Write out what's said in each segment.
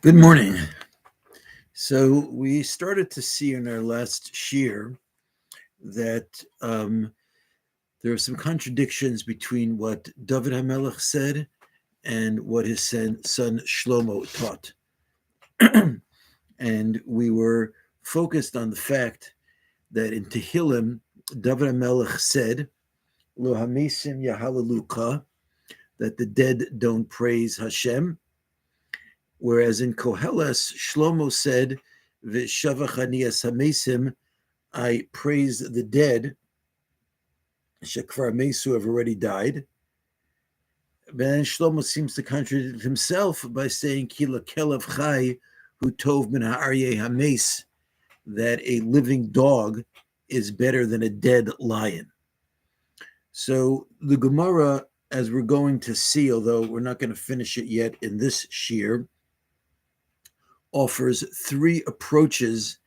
Good morning. So we started to see in our last shir that there are some contradictions between what Dovid HaMelech said and what his son Shlomo taught. And we were focused on the fact that in Tehillim, Dovid HaMelech said, Lo hamesim yahalaluka, that the dead don't praise Hashem. Whereas in Koheles, Shlomo said, V'shavach ani hamesim, I praise the dead, shekvar mesu, have already died. But then Shlomo seems to contradict himself by saying, Kila kelev chai hu tov min ha'aryeh hames, that a living dog is better than a dead lion. So the Gemara, as we're going to see, although we're not going to finish it yet in this shir, offers three approaches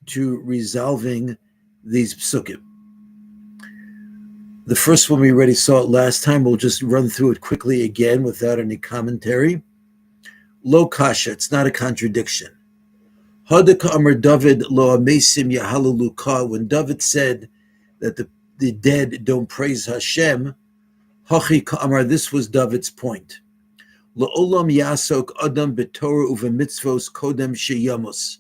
to resolving these psukim. The first one we already saw it last time. We'll just run through it quickly again without any commentary. Lo kasha, it's not a contradiction. Hadaka amar Dovid lo amesim yahalaluka, when Dovid said that the dead don't praise Hashem, hachi ka'amar, this was David's point. La'olam yasok adam b'torah uvemitzvos kodem sheyamos,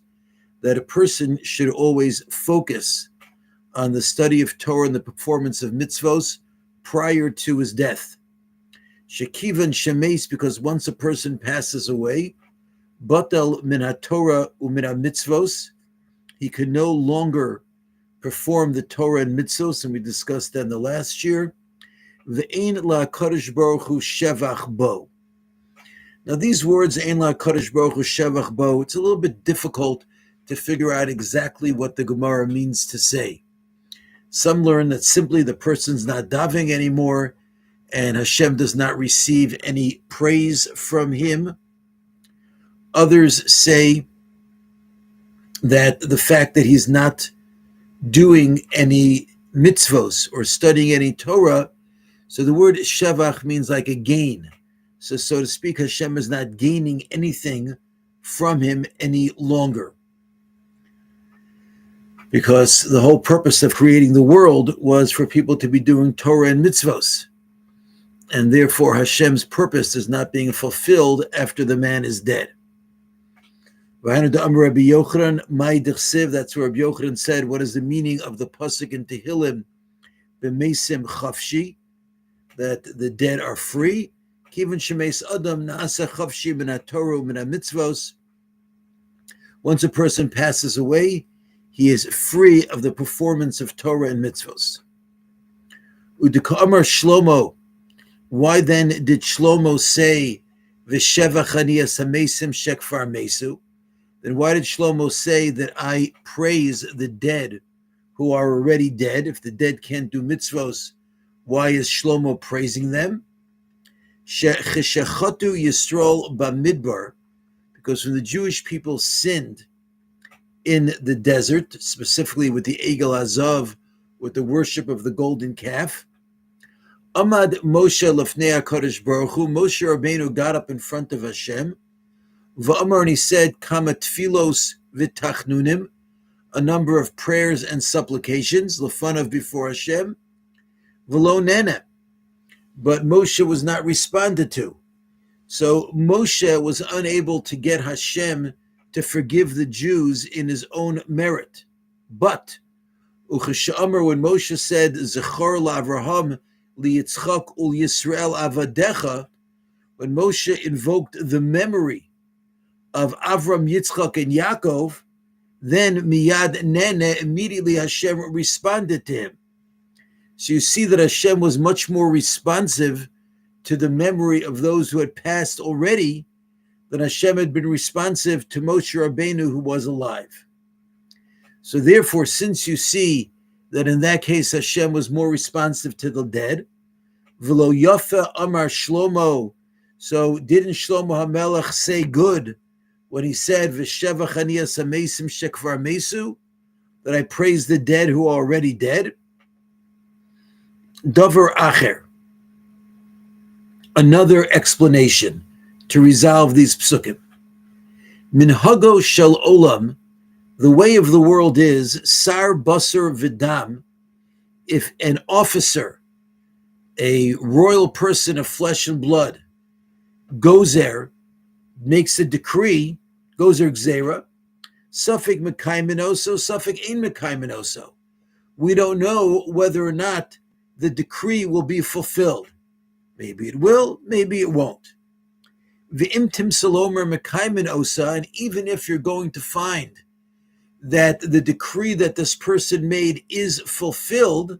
that a person should always focus on the study of Torah and the performance of mitzvos prior to his death. Shekivan shemes, because once a person passes away, batel min haTorah umin mitzvos, he can no longer perform the Torah and mitzvos, and we discussed that in the last year. Ve'ein la'kadosh baruch hu shevach bo. Now these words, Ein Yaakov baruch hu shevach bo, it's a little bit difficult to figure out exactly what the Gemara means to say. Some learn that simply the person's not davening anymore and Hashem does not receive any praise from him. Others say that the fact that he's not doing any mitzvos or studying any Torah, so the word shevach means like a gain. So to speak, Hashem is not gaining anything from him any longer. Because the whole purpose of creating the world was for people to be doing Torah and mitzvos. And therefore Hashem's purpose is not being fulfilled after the man is dead. That's where Rabbi Yochanan said, what is the meaning of the pasuk in Tehillim, b'meisim chafshi, that the dead are free? Once a person passes away, he is free of the performance of Torah and mitzvos. Udika'amar Shlomo, why then did Shlomo say, V'shevach ani hamesim shekvar mesu? Then why did Shlomo say that I praise the dead who are already dead? If the dead can't do mitzvos, why is Shlomo praising them? Shechachatu Yisrael bamidbar, because when the Jewish people sinned in the desert, specifically with the Egel Azav, with the worship of the golden calf, Amad Moshe lefnei HaKadosh Baruch Hu, Moshe Rabbeinu got up in front of Hashem, V'amar, and he said, Kama tfilos v'tachnunim, a number of prayers and supplications, lefanav, before Hashem, v'lo nene, but Moshe was not responded to. So Moshe was unable to get Hashem to forgive the Jews in his own merit. But, Uchesha'amar, when Moshe said, Zechor la'Avraham li'Yitzchak ul Yisrael avadecha, when Moshe invoked the memory of Avram, Yitzchak, and Yaakov, then miyad nene, immediately Hashem responded to him. So you see that Hashem was much more responsive to the memory of those who had passed already than Hashem had been responsive to Moshe Rabbeinu, who was alive. So therefore, since you see that in that case Hashem was more responsive to the dead, v'lo yafa amar Shlomo, so didn't Shlomo HaMelech say good when he said, V'shevach ani hamesim shekvar mesu, that I praise the dead who are already dead? Davar acher, another explanation to resolve these psukim. Minhago shel olam, the way of the world is sar basar vidam. If an officer, a royal person of flesh and blood, goes there, makes a decree, goes there gzera, suffik mekaimenoso, suffik ein mekaimenoso. We don't know whether or not the decree will be fulfilled. Maybe it will, maybe it won't. V'imtim salomer mekaimenosa, and even if you're going to find that the decree that this person made is fulfilled,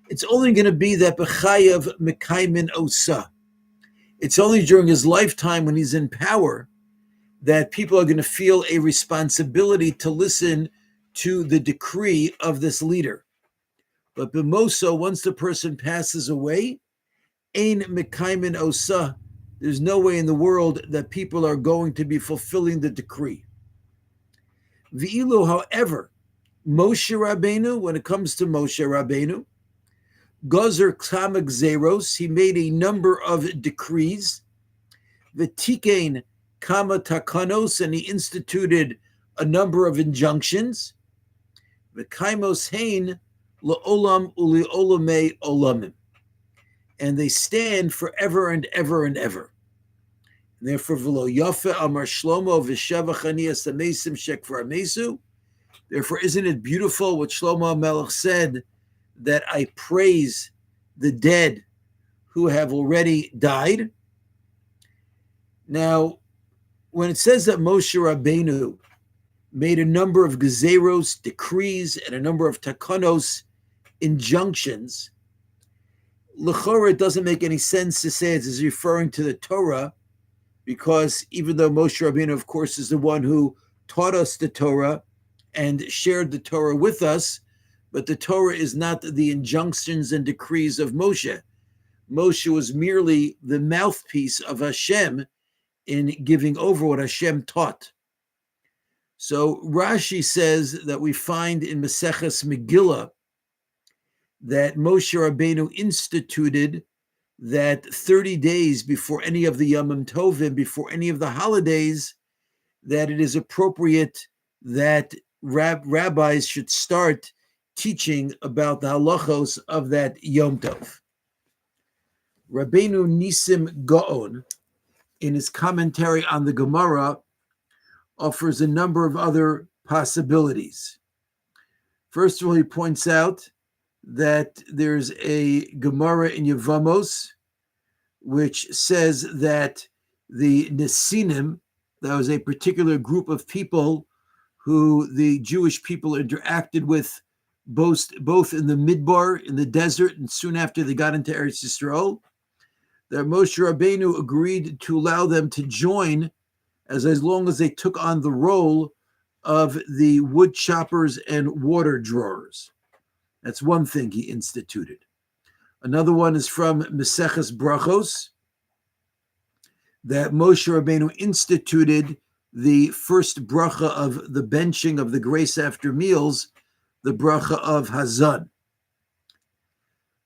it's only going to be that b'chayav mekaimin osa. It's only during his lifetime when he's in power that people are going to feel a responsibility to listen to the decree of this leader. But b'moso, once the person passes away, ein mekaimin osa, there's no way in the world that people are going to be fulfilling the decree. V'ilu, however, Moshe Rabbeinu, when it comes to Moshe Rabbeinu, Gozer Kama Gzeros, he made a number of decrees. V'tikein Kama Takanos, and he instituted a number of injunctions. V'kaimos hein la'olam u'li'olamei olamim, and they stand forever and ever and ever. And therefore, v'lo yafe amar Shlomo v'shevach ani asamesim shekvar amesu. Therefore, isn't it beautiful what Shlomo HaMelech said, that I praise the dead who have already died? Now, when it says that Moshe Rabbeinu made a number of gezeros, decrees, and a number of takanos, injunctions, l'chora, it doesn't make any sense to say it is referring to the Torah, because even though Moshe Rabbeinu, of course, is the one who taught us the Torah and shared the Torah with us, but the Torah is not the injunctions and decrees of Moshe. Moshe was merely the mouthpiece of Hashem in giving over what Hashem taught. So Rashi says that we find in Maseches Megillah that Moshe Rabbeinu instituted that 30 days before any of the Yomim Tovim, before any of the holidays, that it is appropriate that rabbis should start teaching about the halachos of that Yom Tov. Rabbeinu Nisim Gaon, in his commentary on the Gemara, offers a number of other possibilities. First of all, he points out that there's a Gemara in Yevamos which says that the Nesinim, that was a particular group of people who the Jewish people interacted with both in the Midbar, in the desert, and soon after they got into Eretz Yisrael, that Moshe Rabbeinu agreed to allow them to join as long as they took on the role of the wood choppers and water drawers. That's one thing he instituted. Another one is from Maseches Brachos, that Moshe Rabbeinu instituted the first bracha of the benching of the grace after meals, the bracha of Hazan.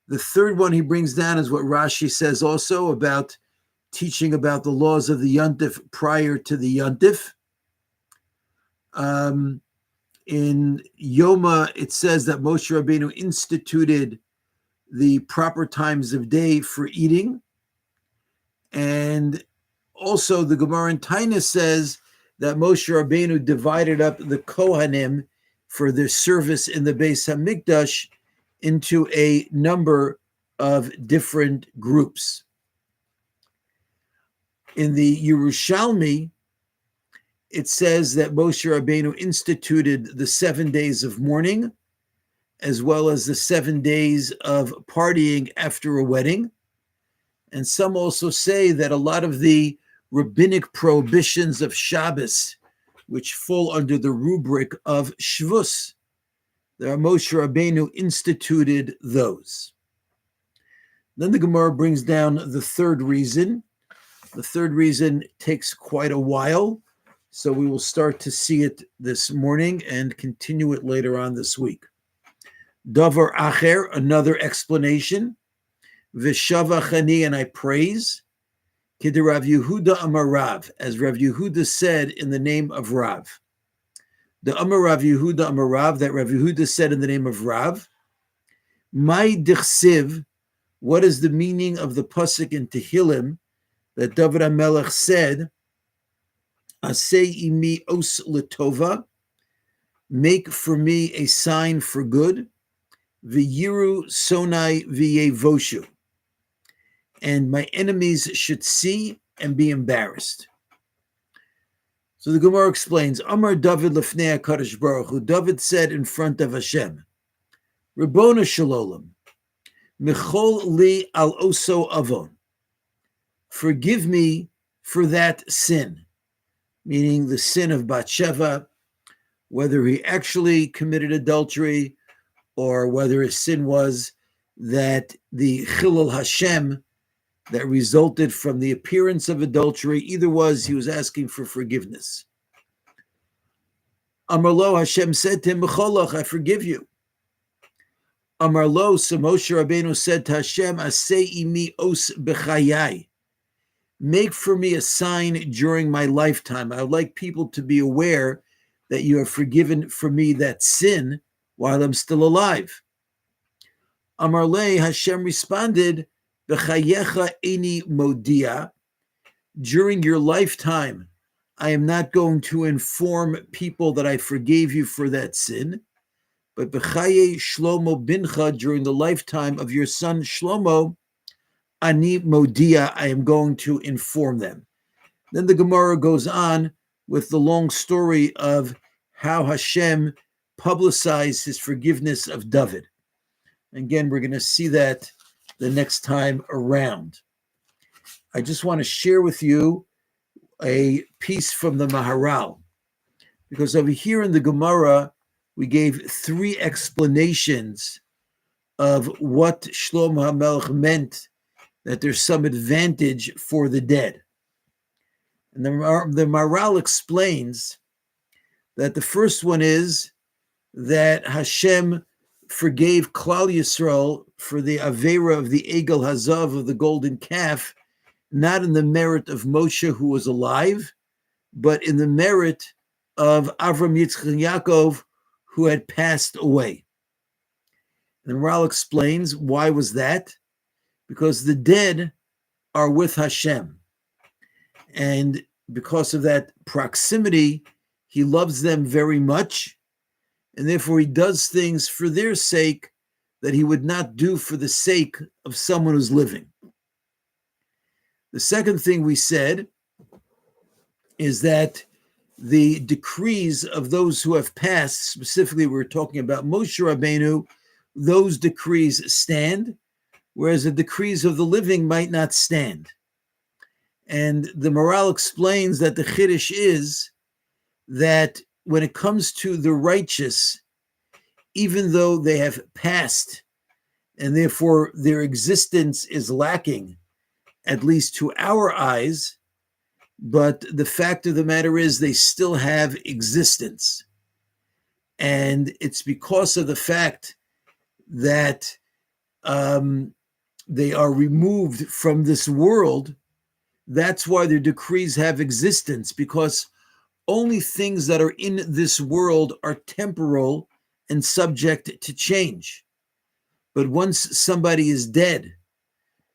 The third one he brings down is what Rashi says also about teaching about the laws of the Yontif prior to the Yontif. In Yoma, it says that Moshe Rabbeinu instituted the proper times of day for eating. And also the Gemara in Taina says that Moshe Rabbeinu divided up the Kohanim for their service in the Beis HaMikdash into a number of different groups. In the Yerushalmi, it says that Moshe Rabbeinu instituted the 7 days of mourning, as well as the 7 days of partying after a wedding. And some also say that a lot of the rabbinic prohibitions of Shabbos, which fall under the rubric of Shvus, that Moshe Rabbeinu instituted those. Then the Gemara brings down the third reason. The third reason takes quite a while, so we will start to see it this morning and continue it later on this week. Davar acher, another explanation. V'shavach ani, and I praise. Kid Rav Yehuda Amar Rav, as Rav Yehuda said in the name of Rav. The Amar Rav Yehuda Amar Rav, that Rav Yehuda said in the name of Rav. My dichsiv, what is the meaning of the pasuk in Tehillim that David HaMelech said, Asei imi os letova, make for me a sign for good, v'yiru sonai v'yevoshu, and my enemies should see and be embarrassed. So the Gemara explains, Amar David lefnei HaKadosh Baruch Hu, David said in front of Hashem, Rabbona Shalom, Michol li al oso avon, forgive me for that sin, meaning the sin of Bathsheba, whether he actually committed adultery or whether his sin was that the Chilul Hashem that resulted from the appearance of adultery, either was, he was asking for forgiveness. Amar lo, Hashem said to him, Mecholach, I forgive you. Amar lo, so Moshe Rabbeinu said to Hashem, Asei imi os b'chayai, make for me a sign during my lifetime. I would like people to be aware that you have forgiven for me that sin while I'm still alive. Amar le, Hashem responded, B'chayecha eni modia, during your lifetime, I am not going to inform people that I forgave you for that sin, but b'chaye Shlomo bincha, during the lifetime of your son Shlomo, ani modia, I am going to inform them. Then the Gemara goes on with the long story of how Hashem publicized his forgiveness of Dovid. Again, we're going to see that the next time around. I just want to share with you a piece from the Maharal, because over here in the Gemara, we gave 3 explanations of what Shlomo HaMelech meant, that there's some advantage for the dead. And the Maharal explains that the first one is that Hashem forgave Klal Yisrael for the Avera of the Egel Hazav, of the golden calf, not in the merit of Moshe, who was alive, but in the merit of Avraham, Yitzchak, and Yaakov, who had passed away. And the Maharal explains, why was that? Because the dead are with Hashem. And because of that proximity, he loves them very much, and therefore he does things for their sake that he would not do for the sake of someone who's living. The second thing we said is that the decrees of those who have passed, specifically we're talking about Moshe Rabbeinu, those decrees stand, whereas the decrees of the living might not stand. And the Maharal explains that the Chiddush is that when it comes to the righteous, even though they have passed and therefore their existence is lacking, at least to our eyes, but the fact of the matter is they still have existence. And it's because of the fact that they are removed from this world, that's why their decrees have existence, because only things that are in this world are temporal and subject to change. But once somebody is dead,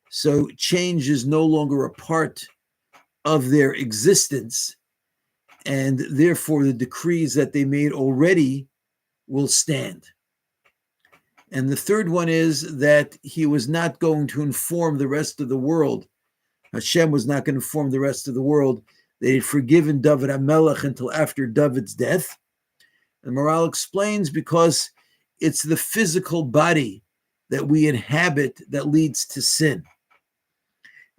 so change is no longer a part of their existence, and therefore the decrees that they made already will stand. And the third one is that he was not going to inform the rest of the world. Hashem was not going to inform the rest of the world. They had forgiven David HaMelech until after David's death. And Maharal explains because it's the physical body that we inhabit that leads to sin.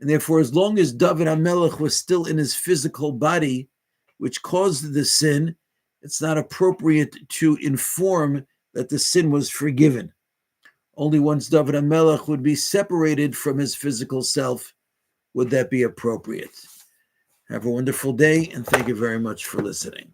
And therefore, as long as David HaMelech was still in his physical body, which caused the sin, it's not appropriate to inform that the sin was forgiven. Only once David HaMelech would be separated from his physical self would that be appropriate. Have a wonderful day, and thank you very much for listening.